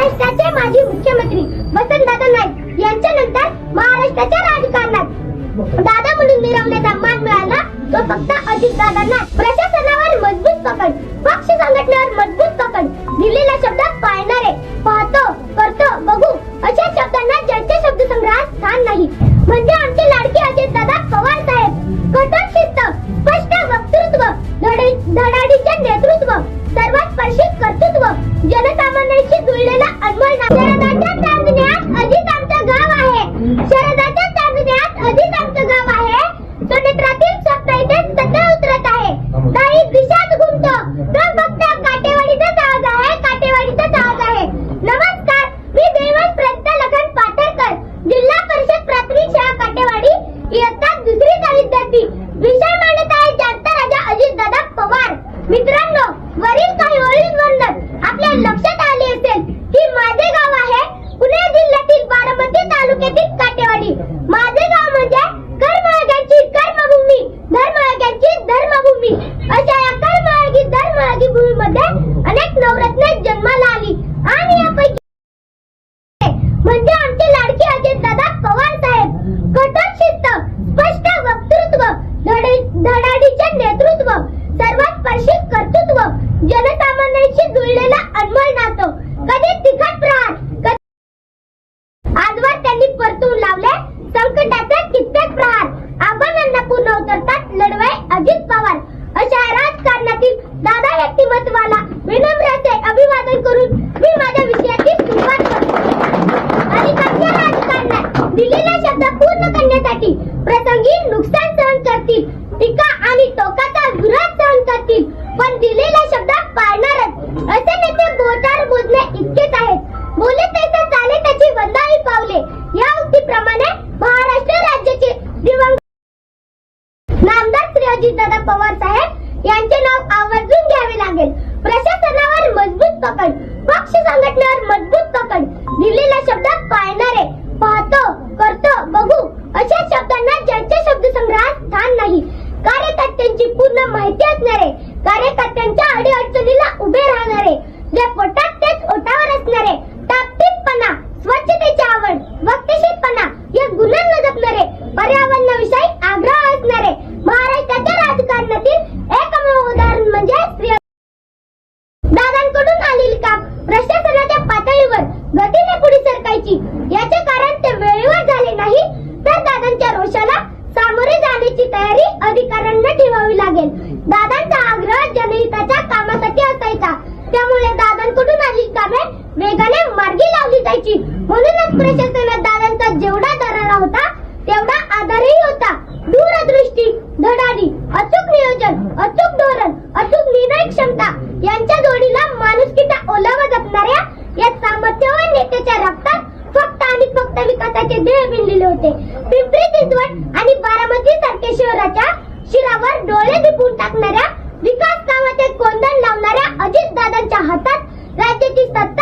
महाराष्ट्राचे माजी मुख्यमंत्री वसंतदादा नाईक यांच्यानंतर महाराष्ट्राच्या राजकारणात दादा म्हणून मिरवण्याचा मान मिळाला तो फक्त अजितदादांना. प्रशासनावर मजबूत पकड, पक्ष संघटनेवर मजबूत पकड, दिलेला शब्द पाळणारे, पाहतो करतो बघू अशा शब्दांना ज्यांच्या शब्दसंग्रहात स्थान नाही म्हणजे आमचे लाडके अजितदादा पवार साहेब. कठोर शिस्त, स्पष्ट वक्तृत्व, धडाडीचे नेतृत्व, सर्वस्पर्शी कर्तृत्व, जनसामान्यांशी जुळलेला अनमोल नातं. शरदाच्या चांदण्यात अजित आमचं गाव आहे, शरदाच्या चांदण्यात अजित आमचं गाव आहे. सोनेत्रातील स्वप्न इथे सतत उतरत आहे. काही दिशात घुमतो तो फक्त काटेवाडीचाच आवाज आहे, काटेवाडीचाच आवाज आहे. नमस्कार, मी देवश्रद्ध लखन पाथरकर, जिल्हा परिषद प्राथमिक शाळा काटेवाडी, इयत्ता 2रीचा विद्यार्थी. विषय मांडत आहे जाणता राजा अजितदादा पवार. मित्रांनो, वरील काही ओळींवरून आपल्या लक्षात आले असेल की माझे गाव आहे पुणे जिल्ह्यातील बारामती तालुक्यातील काटेवाडी. माझे गाव म्हणजे कर्मयोग्यांची कर्मभूमी, धर्मयोग्यांची धर्मभूमी. अशा या कर्मयोगी धर्मयोगी भूमीमध्ये अनेक नवरत्ने जन्माला आली आणि यापैकी म्हणजे आमचे लाडके अजितदादा पवार साहेब. कठोर शिस्त, स्पष्ट वक्तृत्व, धडाडीचे नेतृत्व, सर्वस्पर्शी कर्तृत्व, जनसामान्यांशी जुळलेला अनमोल नातं. कधी तिखट प्रहार, आजवर त्यांनी परतून लावले संकटाचे कित्येक प्रहार. आव्हानांना पूर्ण उतरतात लढवय अजित पवार. अशा राजकारणातील दादा व्यक्तिमत्वाला विनम्र असे अभिवादन करून मी माझ्या विषयाची सुरुवात करतो. आणि कशा राजकारणात दिलेला शब्द पूर्ण करण्यासाठी प्रसंगी नुकसान सहन करतील, टीका आणि टोकाचा विरोध सहन करतील, पण दिलेला शब्द पाळणारच असे नेते बोटावर मोजणे इतकेच आहेत. बोले तैसे चाले त्याची वंदाळी पावले या उक्तीप्रमाणे महाराष्ट्र राज्याचे दिवंगत नामदार श्री अजितदादा पवार साहेब यांचे नाव आवर्जून घ्यावे लागेल. प्रशासनावर मजबूत पकड, पक्ष संघटनेवर मजबूत पकड, दिलेला शब्द पाळणारे, पाहतो करतो बघू अशा शब्दांना ज्यांच्या शब्दसंग्रहात स्थान नाही. कार्यकर्त्यांची पूर्ण माहिती असणारे, कार्यकर्त्यांच्या अडीअडचणीला उभे राहणारे, जे पोटात तेच ओठावर असणारे, टापटीपणा, स्वच्छतेची आवड, वक्तशीरपणा या गुणांना जपणारे, पर्यावरणाविषयी आग्रह असणारे. महाराष्ट्राच्या राजकारणातील एकमेव उदाहरण म्हणजे श्री दादांकडून आलेली काम प्रशासनाच्या पातळीवर गतीने पुढे सरकायची. याचे कारण ते वेळेवर झाले नाही तर दादांच्या रोषाला सामोरे जाण्याची तयारी अधिकाऱ्यांना ठेवावी लागेल. दादांचा आग्रह जनहिताच्या कामासाठी असायचा, त्यामुळे दादांकडून आलेली कामे वेगाने मार्गी लावली जायची. म्हणूनच प्रशासनात दादांचा जेवढा दरारा होता तेवढा आधारही होता. दूरदृष्टी, धडाडी, अचूक नियोजन, अचूक धोरण, अचूक निर्णय क्षमता यांच्या जोडीला माणुसकीचा ओलावा जपणाऱ्या या सामर्थ्यवान नेत्याच्या रक्तात फक्त आणि फक्त विकासाचे ध्येय भिनलेले होते. पिंपरी चिंचवड आणि बारामती सारख्या शहराच्या शिरावर डोळे दिपवून टाकणाऱ्या विकास कामाचे कोंदण लावणाऱ्या अजितदादांच्या हातात राज्याची सत्ता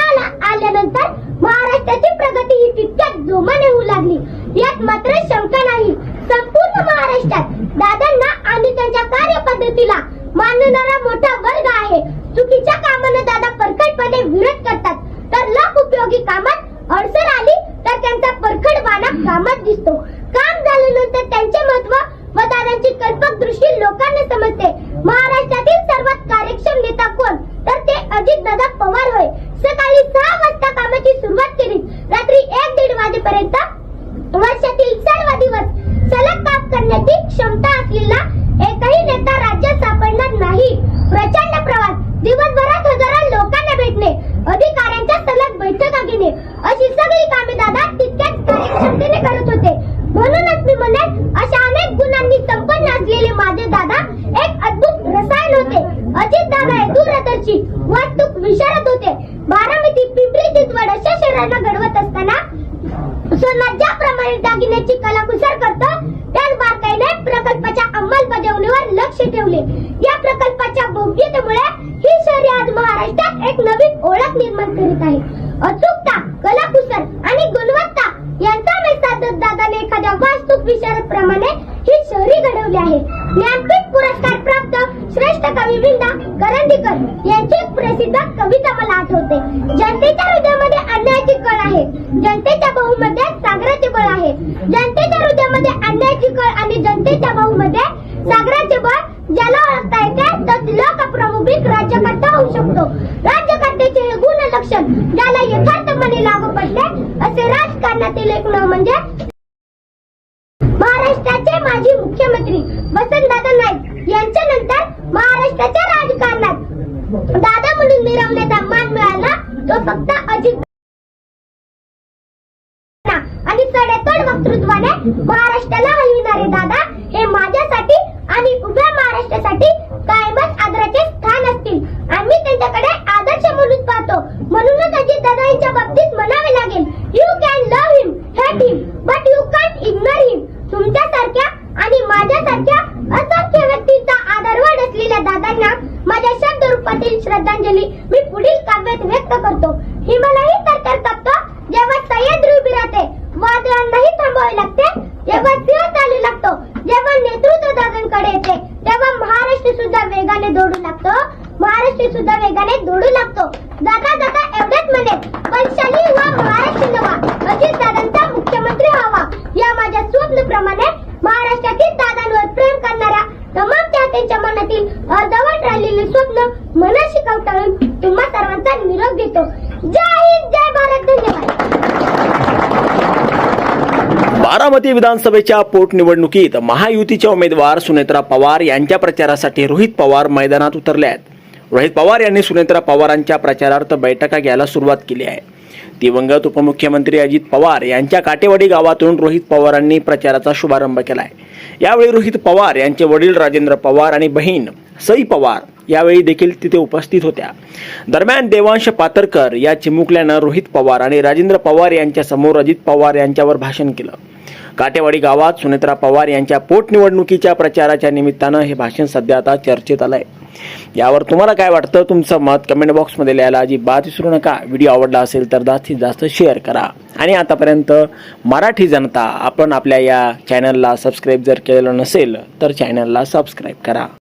आल्यानंतर महाराष्ट्राची प्रगती ही तितक्याच जोमाने होऊ लागली. यात मात्र शंका नाही. संपूर्ण महाराष्ट्रात दादांना आणि त्यांच्या कार्यपद्धतीला मानणारा मोठा वर्ग आहे. चुकीच्या कामांना दादा परखडपणे विरोध करतात, तर लोक उपयोगी कामात अडचण आली तर त्यांचा परखडपणा कामात दिसतो. काम झाल्यानंतर त्यांचे महत्व व दादांची कल्पक दृष्टी लोकांना समजते. महाराष्ट्रातील सर्वात कार्यक्षम नेता कोण तर ते अजितदादा पवार होय. सकाळी 6 वाजता कामाची सुरुवात केली, रात्री 1-1:30 वाजेपर्यंत वर्षातील सर्व दिवस सलग काम करण्याची क्षमता असलेला एकही नेता राज्यात सापडणार नाही. प्रचंड प्रवास, दिवसभरात हजारो लोकांना भेटणे, अधिकाऱ्यांच्या सलग बैठका घेणे अशी सगळी कामे दादा तितक्याच कार्यक्षमतेने करत होते. म्हणूनच मी म्हणेन अशा अनेक गुणांनी संपन्न असलेले माझे दादा एक अद्भुत रसायन होते. अजितदादा हे दूरदर्शी, वास्तूक विशारद होते. बारामती, पिंपरी चिंचवड अशा शहरांना घडवत असताना सोना ज्याप्रमाणे दागिन्याची कलाकुसर करतो त्याच बारकाईने प्रकल्पाच्या अंमलबजावणीवर लक्ष ठेवले. या प्रकल्पाच्या भव्यतेमुळे ही शहरे आज महाराष्ट्रात एक नवीन ओळख निर्माण करीत आहे. अचूकता, कलाकुसर आणि गुणवत्ता यांचा मेळ दादाने एखाद्या वास्तूक विशारद प्रमाणे ही शहरी घडवली आहे. ज्ञानपीठ पुरस्कार प्राप्त श्रेष्ठ कवी विंदा करंदीकर यांची प्रसिद्ध कविता मला आठवते. जनतेच्या हृदयामध्ये आहे. जनतेच्या बहुमध्ये सागराचे बळ आहे. जनतेच्या हृदयामध्ये अन्यायाची कळ आणि जनतेच्या बहुमध्ये सागराचे बळ ज्याला ओळखता येते तोच लोकप्रमुख राज्यकर्ता होऊ शकतो. राज्यकर्त्याचे हे गुण लक्षण ज्याला यथार्थपणे लागू पडले असे राजकारणातील एक नाव म्हणजे महाराष्ट्राचे माजी मुख्यमंत्री वसंतदादा नाईक यांच्यानंतर महाराष्ट्राच्या राजकारणात दादा म्हणून मिरवण्याचा मान मिळाला तो फक्त अजित आणि सडेतोड वक्तृत्वाने महाराष्ट्राला हलविणारे दादा हे माझ्यासाठी आणि उभ्या महाराष्ट्रासाठी कायमच आदराचे स्थान असतील. आम्ही त्यांच्याकडे आदर्श म्हणून पाहतो. म्हणूनच अजित दादा यांच्या बाबतीत म्हणावे लागेल, you can love him, hate him, but you can't ignore him. तुमच्यासारख्या आणि माझ्यासारख्या असंख्य व्यक्तींचा आदरवड असलेल्या दादांना माझ्या शब्द रूपातील श्रद्धांजली मी पुढील काव्यात व्यक्त करतो. हिमालयही तरतर कापतो जेव्हा सह्याद्री उभी राहते. वादळांनाही थांबावे लागते जेव्हा सिंह चालू लागतो. जेव्हा नेतृत्व दादांकडे येते तेव्हा महाराष्ट्र सुद्धा वेगाने दौडू लागतो. महाराष्ट्र सुद्धा वेगाने दौडू लागतो. दादा दादा एवढेच म्हणेल, वैशाली युवा महाराष्ट्र नवा, अजित दादांचा मुख्यमंत्री व्हावा. या माझ्या स्वप्नप्रमाणे महाराष्ट्रातील दादांवर प्रेम करणाऱ्या तमाम त्यांच्या मनातील अर्धवट राहिलेले स्वप्न मनाशी कवटाळून तुम्हा सर्वांचा निरोप देतो. जय हिंद, जय भारत, धन्यवाद. बारामती विधानसभेच्या पोटनिवडणुकीत महायुतीच्या उमेदवार सुनेत्रा पवार यांच्या प्रचारासाठी रोहित पवार मैदानात उतरले आहेत. रोहित पवार यांनी सुनेत्रा पवारांच्या प्रचारार्थ बैठका घ्यायला सुरुवात केली आहे. दिवंगत उपमुख्यमंत्री अजित पवार यांच्या काटेवाडी गावातून रोहित पवारांनी प्रचाराचा शुभारंभ केला आहे. यावेळी रोहित पवार यांचे वडील राजेंद्र पवार आणि बहीण सई पवार यावेळी देखील तिथे उपस्थित होत्या. दरम्यान देवांश पातरकर या चिमुकल्यानं रोहित पवार आणि राजेंद्र पवार यांच्या समोर अजित पवार यांच्यावर भाषण केलं. काटेवाडी गावात सुनेत्रा पवार यांच्या पोटनिवडणुकीच्या प्रचाराच्या निमित्तानं हे भाषण सध्या आता चर्चेत आलंय. यावर तुम्हाला काय वाटतं? तुमचं मत कमेंट बॉक्समध्ये लिहायला अजिबात विसरू नका. व्हिडिओ आवडला असेल तर जास्तीत जास्त शेअर करा. आणि आतापर्यंत मराठी जनता आपण आपल्या या चॅनलला सबस्क्राईब जर केलेलं नसेल तर चॅनलला सबस्क्राईब करा.